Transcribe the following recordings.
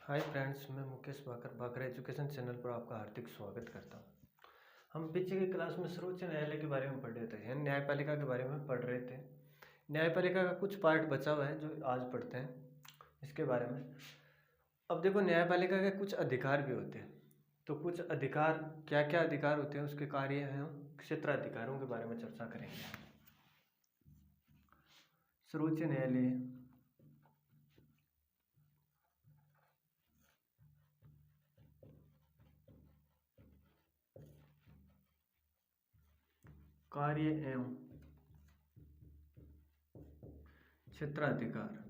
Hi friends, मैं मुकेश बाकर education channel पर आपका हार्दिक स्वागत करता हूँ। हम पीछे की क्लास में सर्वोच्च न्यायालय के बारे में पढ़ रहे थे, यानी न्यायपालिका के बारे में पढ़ रहे थे। न्यायपालिका का कुछ पार्ट बचा हुआ है जो आज पढ़ते हैं इसके बारे में। अब देखो, न्यायपालिका के कुछ अधिकार भी होते हैं। तो कुछ अधिकार, क्या क्या अधिकार होते हैं, उसके कार्य हैं, हम क्षेत्राधिकारों के बारे में चर्चा करेंगे। सर्वोच्च न्यायालय कार्य एवं क्षेत्राधिकार।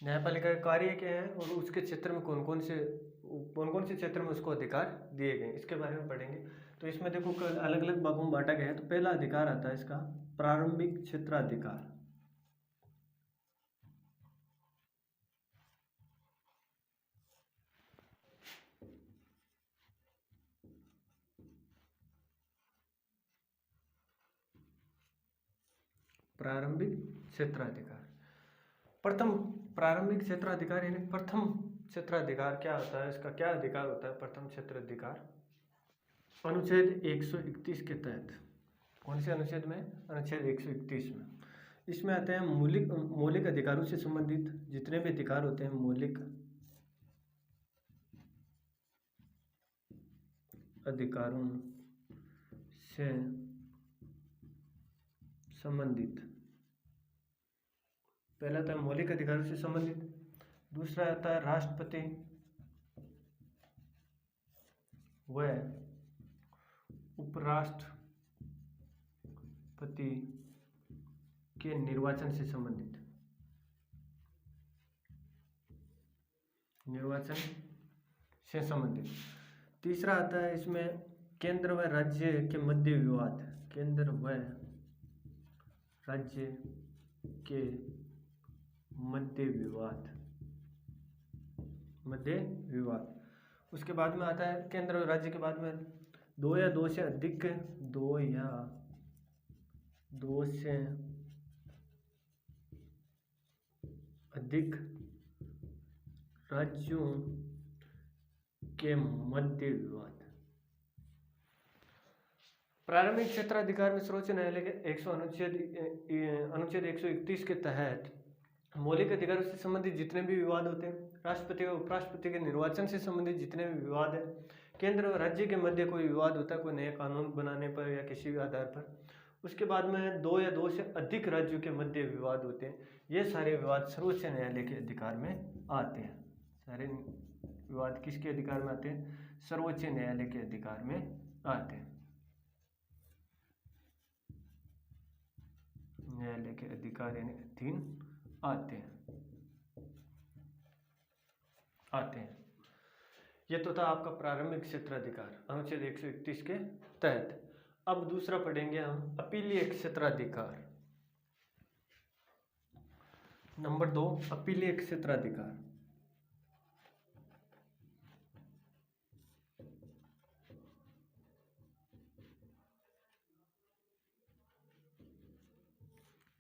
न्यायपालिका के कार्य क्या है और उसके क्षेत्र में कौन कौन से क्षेत्र में उसको अधिकार दिए गए, इसके बारे में पढ़ेंगे। तो इसमें देखो अलग अलग भागों में बांटा गया है। तो पहला अधिकार आता है इसका प्रारंभिक क्षेत्राधिकार। प्रारंभिक क्षेत्राधिकार, प्रथम प्रारंभिक क्षेत्राधिकार यानी प्रथम क्षेत्राधिकार क्या होता है, इसका क्या अधिकार होता है। प्रथम क्षेत्राधिकार अनुच्छेद 131 के तहत, कौन से अनुच्छेद में, अनुच्छेद 131 में, इसमें आते हैं मौलिक अधिकारों से संबंधित जितने भी अधिकार होते हैं, मौलिक अधिकारों से संबंधित। पहला आता है मौलिक अधिकारों से संबंधित, दूसरा आता है राष्ट्रपति व उपराष्ट्रपति के निर्वाचन से संबंधित, तीसरा आता है इसमें केंद्र व राज्य के मध्य विवाद, केंद्र व राज्य के मध्य विवाद। उसके बाद में आता है केंद्र और राज्य के बाद में दो या दो से अधिक राज्यों के मध्य विवाद। प्रारंभिक क्षेत्राधिकार में सर्वोच्च न्यायालय के अनुच्छेद 131 के तहत मौलिक अधिकारों से संबंधित जितने भी विवाद होते हैं, राष्ट्रपति और उपराष्ट्रपति के निर्वाचन से संबंधित जितने भी विवाद है, केंद्र और राज्य के मध्य कोई विवाद होता है कोई नए कानून बनाने पर या किसी भी आधार पर, उसके बाद में दो या दो से अधिक राज्यों के मध्य विवाद होते हैं। ये सारे विवाद सर्वोच्च न्यायालय के अधिकार में आते हैं। सारे विवाद किसके अधिकार में आते हैं? सर्वोच्च न्यायालय के अधिकार में आते हैं। न्यायालय के अधिकार यानी अधीन आते हैं। ये तो था आपका प्रारंभिक क्षेत्राधिकार अनुच्छेद 131 के तहत। अब दूसरा पढ़ेंगे हम अपीलीय क्षेत्राधिकार। नंबर 2, अपीलीय क्षेत्राधिकार।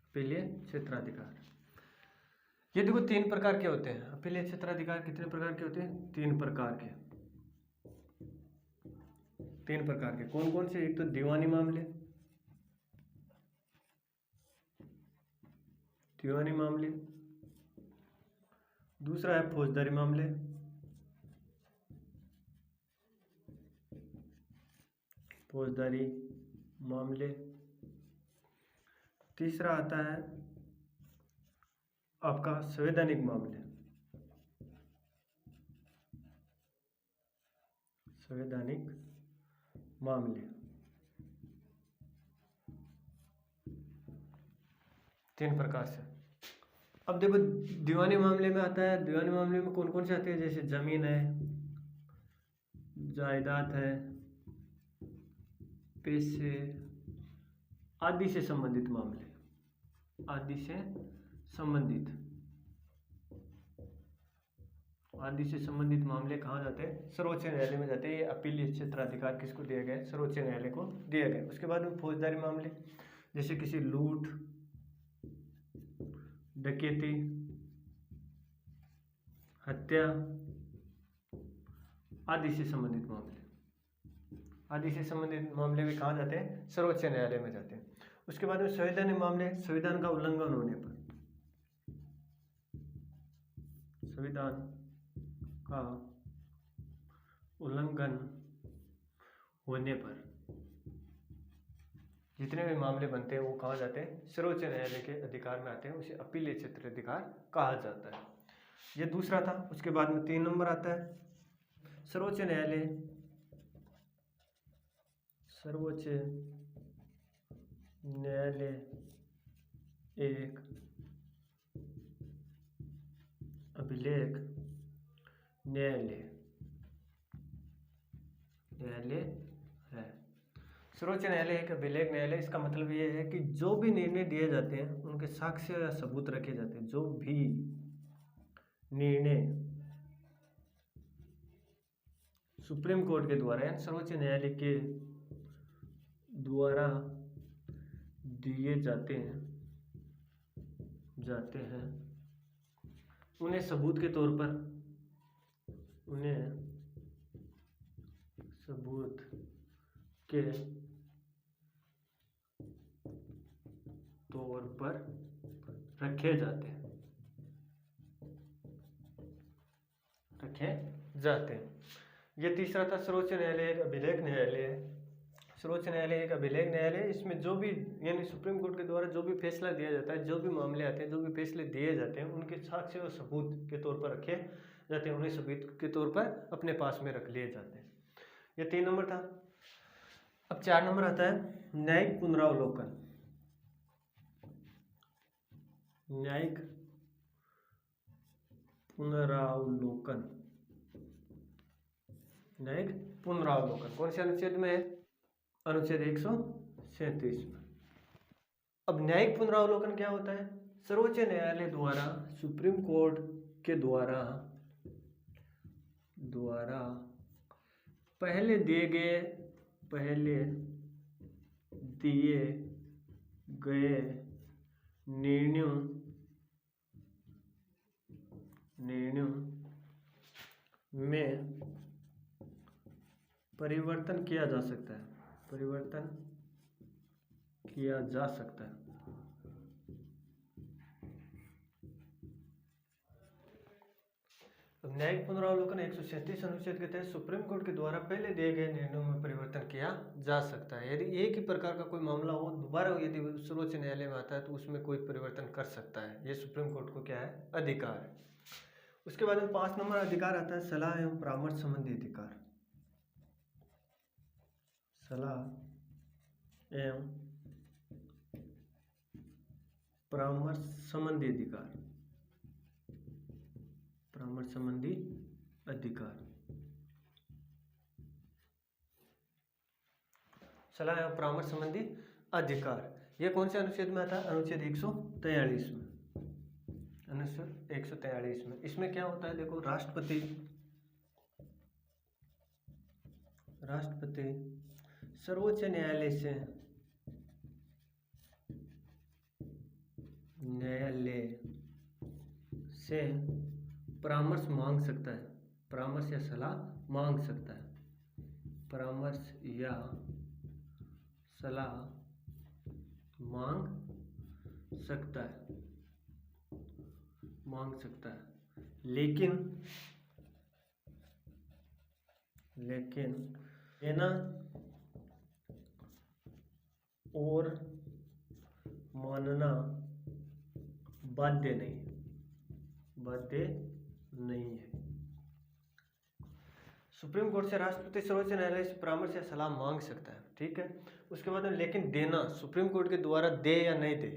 अपीलीय क्षेत्राधिकार, ये देखो 3 प्रकार के होते हैं। अपीलीय क्षेत्राधिकार कितने प्रकार के होते हैं? 3 प्रकार के। कौन कौन से? एक तो दीवानी मामले, दूसरा है फौजदारी मामले, तीसरा आता है आपका संवैधानिक मामले। 3 प्रकार से। अब देखो दीवानी मामले में आता है, दीवानी मामले में कौन कौन से आते हैं? जैसे जमीन है, जायदाद है, पैसे आदि से संबंधित मामले, मामले कहाँ जाते हैं? सर्वोच्च न्यायालय में जाते हैं। ये अपीलीय क्षेत्राधिकार किसको दिया गया है? सर्वोच्च न्यायालय को दिया गया। उसके बाद में फौजदारी मामले, जैसे किसी लूट, डकैती, हत्या आदि से संबंधित मामले भी कहाँ जाते हैं? सर्वोच्च न्यायालय में जाते हैं। उसके बाद में संवैधानिक मामले, संविधान का उल्लंघन होने पर, संविधान का उल्लंघन होने पर जितने भी मामले बनते हैं वो कहाँ जाते हैं? सर्वोच्च न्यायालय के अधिकार में आते हैं। उसे अपीलीय क्षेत्र अधिकार कहा जाता है। ये दूसरा था। उसके बाद में 3 नंबर आता है सर्वोच्च न्यायालय एक अभिलेख न्यायालय है। सर्वोच्च न्यायालय एक अभिलेख न्यायालय, इसका मतलब ये है कि जो भी निर्णय दिए जाते हैं उनके साक्ष्य या सबूत रखे जाते हैं। जो भी निर्णय सुप्रीम कोर्ट के द्वारा या सर्वोच्च न्यायालय के द्वारा दिए जाते हैं उन्हें सबूत के तौर पर रखे जाते हैं। ये तीसरा था सर्वोच्च न्यायालय एक अभिलेख न्यायालय है। सर्वोच्च न्यायालय एक अभिलेख न्यायालय, इसमें जो भी यानी सुप्रीम कोर्ट के द्वारा जो भी फैसला दिया जाता है, जो भी मामले आते हैं, जो भी फैसले दिए जाते हैं, उनके साक्ष्य और सबूत के तौर पर रखे जाते हैं। उन्हें सबूत के तौर पर अपने पास में रख लिए जाते हैं। ये 3 नंबर था। अब 4 नंबर आता है न्यायिक पुनरावलोकन। न्यायिक पुनरावलोकन कौन से अनुच्छेद में है? अनुच्छेद 137 में। अब न्यायिक पुनरावलोकन क्या होता है? सर्वोच्च न्यायालय द्वारा सुप्रीम कोर्ट के द्वारा पहले दिए गए निर्णयों में परिवर्तन किया जा सकता है। न्यायिक पुनरावलोकन 137 अनुच्छेद के तहत सुप्रीम कोर्ट के द्वारा पहले दिए गए निर्णयों में परिवर्तन किया जा सकता है। यदि एक ही प्रकार का कोई मामला हो, दोबारा यदि सर्वोच्च न्यायालय में आता है तो उसमें कोई परिवर्तन कर सकता है। ये सुप्रीम कोर्ट को क्या है? अधिकार है। उसके बाद में 5 नंबर अधिकार आता है सलाह एवं परामर्श संबंधी अधिकार। सलाह एवं परामर्श संबंधी अधिकार। सलाह एवं परामर्श संबंधी अधिकार, ये कौन से अनुच्छेद में आता है? अनुच्छेद 143 में। अनुच्छेद 143 में। इसमें क्या होता है? देखो, राष्ट्रपति सर्वोच्च न्यायालय से परामर्श मांग सकता है। परामर्श या सलाह मांग सकता है। परामर्श या सलाह मांग सकता है। लेकिन देना और मानना बाध्य नहीं है। सुप्रीम कोर्ट से राष्ट्रपति सर्वोच्च न्यायालय से परामर्श या सलाह मांग सकता है, ठीक है। उसके बाद में लेकिन देना सुप्रीम कोर्ट के द्वारा दे या नहीं दे,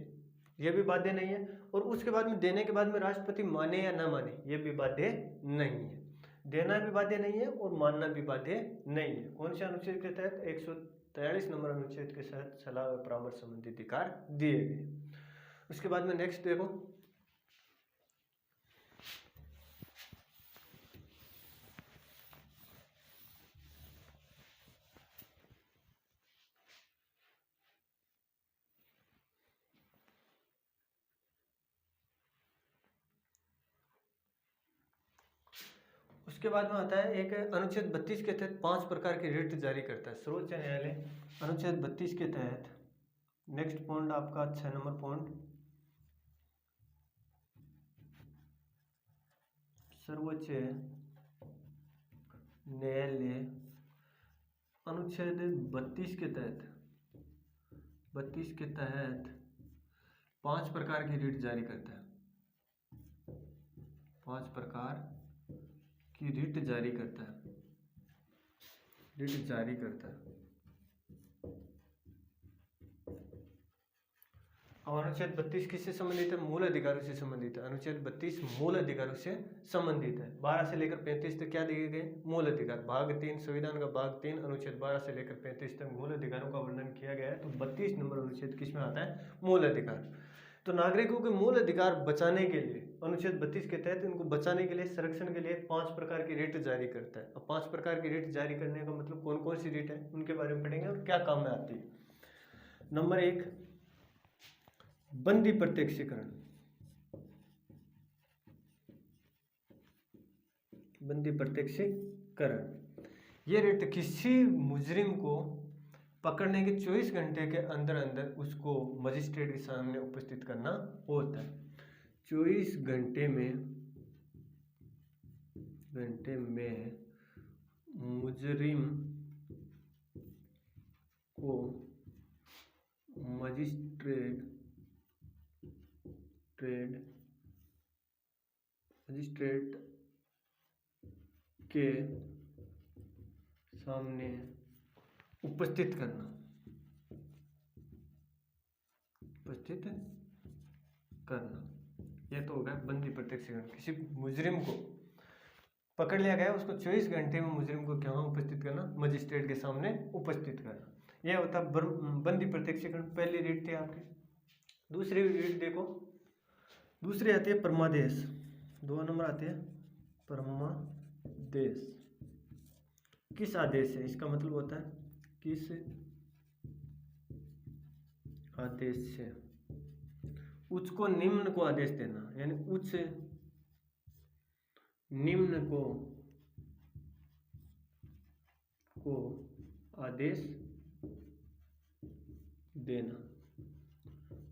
ये भी बाध्य नहीं है। और उसके बाद में देने के बाद में राष्ट्रपति माने या ना माने, ये भी बाध्य नहीं है। देना भी बाध्य नहीं है और मानना भी बाध्य नहीं है। कौन से अनुच्छेद के तहत? 143 नंबर अनुच्छेद के तहत सलाह और परामर्श संबंधी अधिकार दिए गए। उसके बाद में नेक्स्ट देखो, उसके बाद में आता है एक अनुच्छेद 32 के तहत 5 प्रकार की रिट जारी करता है सर्वोच्च न्यायालय। अनुच्छेद 32 के तहत नेक्स्ट पॉइंट आपका 6 नंबर पॉइंट, सर्वोच्च न्यायालय अनुच्छेद 32 के तहत 5 प्रकार की रिट जारी करता है। 5 प्रकार की रिट जारी करता है, रिट जारी करता है। और अनुच्छेद 32 किससे संबंधित है? मूल अधिकारों से संबंधित है। अनुच्छेद 32 मूल अधिकारों से संबंधित है। 12 से लेकर 35 तक क्या दिए गए? मूल अधिकार। भाग 3 संविधान का भाग 3 अनुच्छेद 12 से लेकर 35 तक मूल अधिकारों का वर्णन किया गया है। तो 32 नंबर अनुच्छेद किस में आता है? मूल अधिकार। तो नागरिकों के मूल अधिकार बचाने के लिए अनुच्छेद 32 के तहत उनको बचाने के लिए, संरक्षण के लिए 5 प्रकार की रिट जारी करता है। अब 5 प्रकार की रिट जारी करने का मतलब कौन कौन सी रिट है उनके बारे में पढ़ेंगे और क्या काम में आती है। नंबर 1, बंदी प्रत्यक्षीकरण। बंदी प्रत्यक्षीकरण ये रिट किसी मुजरिम को पकड़ने के 24 घंटे के अंदर अंदर उसको मजिस्ट्रेट के सामने उपस्थित करना होता है। 24 घंटे में मुजरिम को मजिस्ट्रेट के सामने उपस्थित करना, यह तो होगा बंदी प्रत्यक्षीकरण। किसी मुजरिम को पकड़ लिया गया, उसको 24 घंटे में मुजरिम को क्या उपस्थित करना? मजिस्ट्रेट के सामने उपस्थित करना। यह होता है बंदी प्रत्यक्षीकरण। पहली रीट थी आपकी। दूसरी रीट देखो, दूसरी आती है परमादेश। 2 नंबर आती है परमादेश। किस आदेश है? इसका मतलब होता है किस आदेश से उच्च को निम्न को आदेश देना, यानी उच्च निम्न को आदेश देना।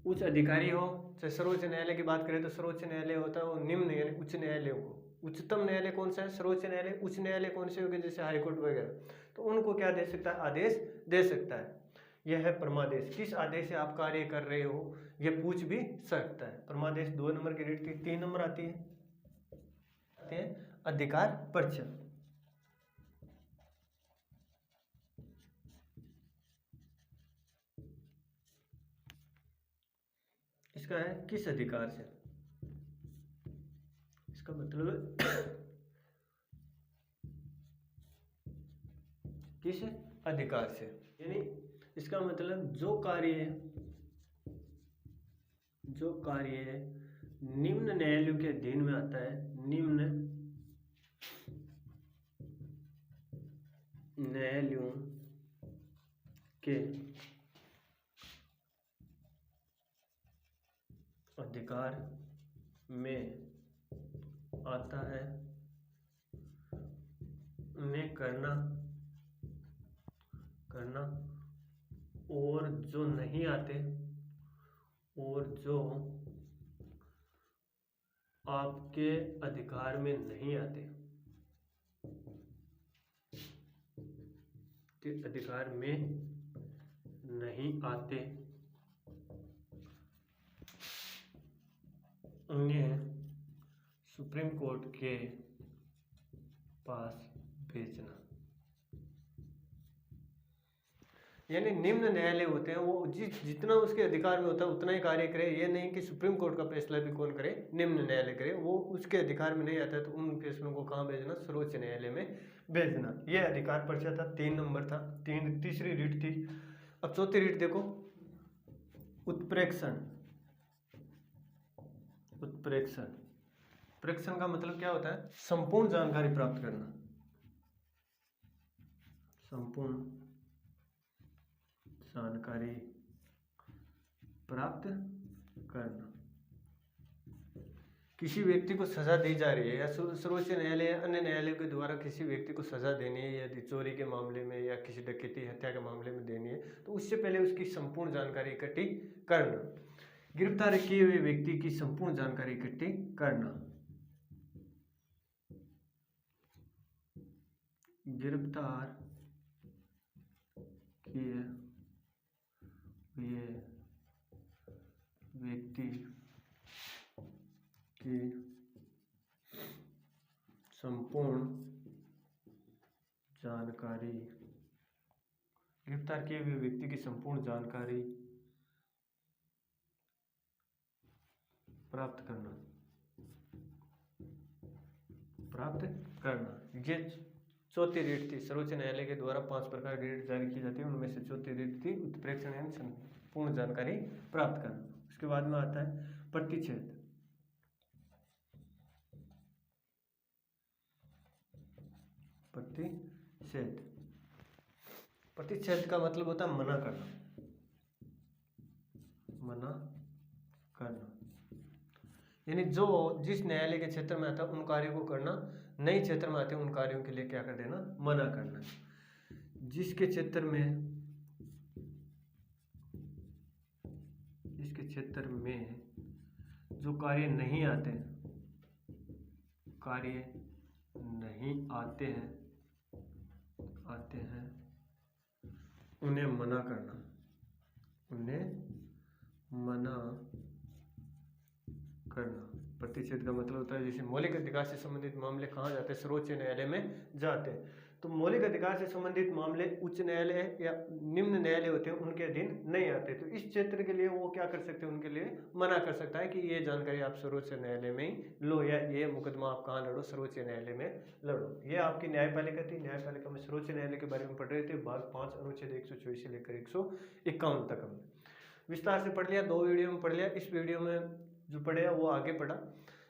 उच्च अधिकारी हो, चाहे सर्वोच्च न्यायालय की बात करें तो सर्वोच्च न्यायालय होता है वो निम्न यानी उच्च न्यायालयों को। उच्चतम न्यायालय कौन सा है? सर्वोच्च न्यायालय। उच्च न्यायालय कौन से होंगे? जैसे हाईकोर्ट वगैरह, तो उनको क्या दे सकता है? आदेश दे सकता है। यह है परमादेश। किस आदेश से आप कार्य कर रहे हो यह पूछ भी सकता है। परमादेश 2 नंबर की रीट थी। 3 नंबर आती है अधिकार पर्चा। इसका है किस अधिकार से? इसका मतलब किस अधिकार से, यानी इसका मतलब जो कार्य निम्न न्यायालयों के अधीन में आता है, निम्न न्यायालयों के अधिकार में आता है उन्हें करना और जो नहीं आते और जो आपके अधिकार में नहीं आते, के अधिकार में नहीं आते, उन्हें सुप्रीम कोर्ट के पास भेजना। यानी निम्न न्यायालय होते हैं वो जितना उसके अधिकार में होता है उतना ही कार्य करे। ये नहीं कि सुप्रीम कोर्ट का फैसला भी कौन करे? निम्न न्यायालय करे। वो उसके अधिकार में नहीं आता है तो उन फैसलों को कहाँ भेजना? सर्वोच्च न्यायालय में भेजना। यह अधिकार पर्चा था। 3 नंबर था। तीसरी रीट थी। अब चौथी रीट देखो, उत्प्रेक्षण। उत्प्रेक्षण का मतलब क्या होता है? संपूर्ण जानकारी प्राप्त करना। संपूर्ण जानकारी प्राप्त करना। किसी व्यक्ति को सजा दी जा रही है या सर्वोच्च न्यायालय या अन्य न्यायालय के द्वारा किसी व्यक्ति को सजा देनी है, यदि चोरी के मामले में या किसी डकैती हत्या के मामले में देनी है, तो उससे पहले उसकी संपूर्ण जानकारी इकट्ठी करना। गिरफ्तार किए हुए व्यक्ति की संपूर्ण जानकारी इकट्ठी करना। गिरफ्तार किए हुए व्यक्ति की संपूर्ण जानकारी, गिरफ्तार किए हुए व्यक्ति की संपूर्ण जानकारी प्राप्त करना। ये चौथी रीट थी। सर्वोच्च न्यायालय के द्वारा 5 प्रकार की रीट जारी की जाती है, उनमें से चौथी रीट थी उत्प्रेक्षण यानी संपूर्ण जानकारी प्राप्त करना। उसके बाद में आता है प्रतिच्छेद। प्रतिच्छेद का मतलब होता है मना करना। यानी जो जिस न्यायालय के क्षेत्र में आता है उन कार्यों को करना, नए क्षेत्र में आते हैं उन कार्यों के लिए क्या कर देना, मना करना। जिसके क्षेत्र में जो कार्य नहीं आते हैं उन्हें मना करना। प्रतिच्छेद का मतलब होता है जैसे मौलिक अधिकार से संबंधित मामले कहाँ जाते हैं, सर्वोच्च न्यायालय में जाते हैं। तो मौलिक अधिकार से संबंधित मामले उच्च न्यायालय या निम्न न्यायालय होते हैं उनके अधीन नहीं आते। तो इस क्षेत्र के लिए वो क्या कर सकते हैं, उनके लिए मना कर सकता है कि ये जानकारी आप सर्वोच्च न्यायालय में ही लो, या ये मुकदमा आप कहाँ लड़ो, सर्वोच्च न्यायालय में लड़ो। ये आपकी न्यायपालिका थी। न्यायपालिका में सर्वोच्च न्यायालय के बारे में पढ़ रहे थे। भाग 5 अनुच्छेद 124 से लेकर 151 तक हमने विस्तार से पढ़ लिया। 2 वीडियो में पढ़ लिया। इस वीडियो में जो पढ़ेगा वो आगे पढ़ा।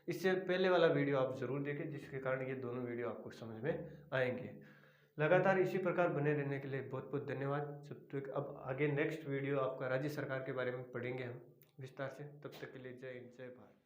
इससे पहले वाला वीडियो आप जरूर देखें, जिसके कारण ये दोनों वीडियो आपको समझ में आएंगे। लगातार इसी प्रकार बने रहने के लिए बहुत बहुत धन्यवाद। जब तक अब आगे नेक्स्ट वीडियो आपका राज्य सरकार के बारे में पढ़ेंगे हम विस्तार से। तब तक के लिए जय हिंद, जय भारत।